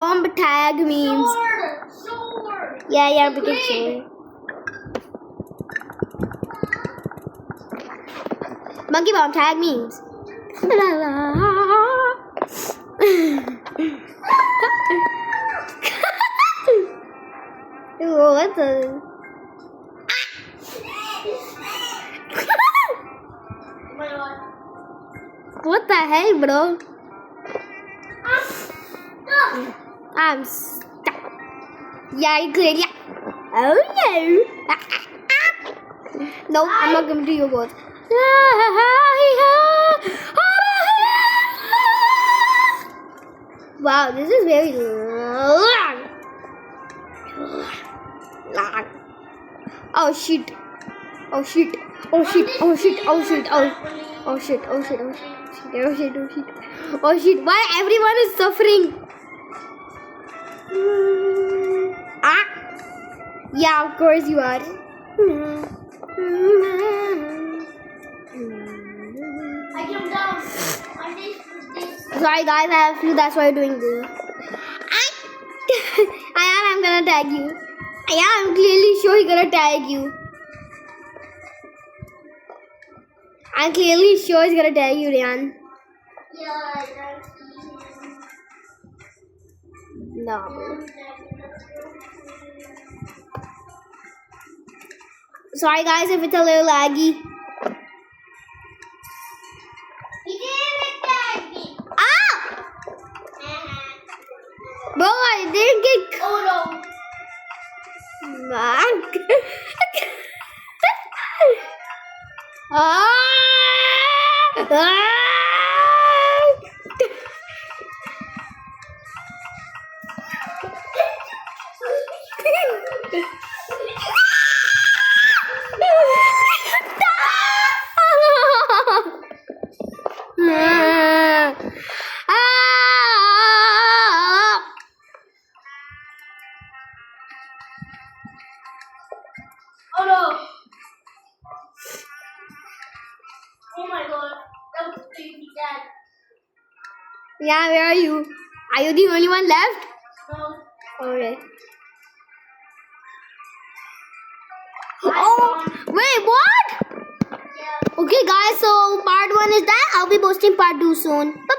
Bomb tag means. Sword. Yeah, we can say. Monkey bomb tag means. What the? Oh my god. What the hell, bro? Ah. I'm stuck. Yeah, you clear. Yeah. Oh no. No, I'm not coming to you both. Wow, this is very long. Long. Oh shit. Oh shit. Oh shit. Oh shit. Oh shit. Oh shit. Oh shit. Oh shit. Oh shit. Oh shit. Oh shit. Why everyone is suffering? Ah. Yeah, of course you are. I jumped down. I did this. Sorry guys, I have flu, that's why I'm doing this. I'm gonna tag you. I'm clearly sure he's gonna tag you. I'm clearly sure he's gonna tag you, Ryan. Yeah, I don't see him. No. Sorry guys if it's a little laggy. He didn't tag me. Ah! Bro, I didn't get Oh no. Oh my god. That was crazy sad. Yeah, where are you? Are you the only one left? No. Alright. Oh, wait, what? Yeah. Okay, guys, so part 1 is that. I'll be posting part 2 soon. Bye bye.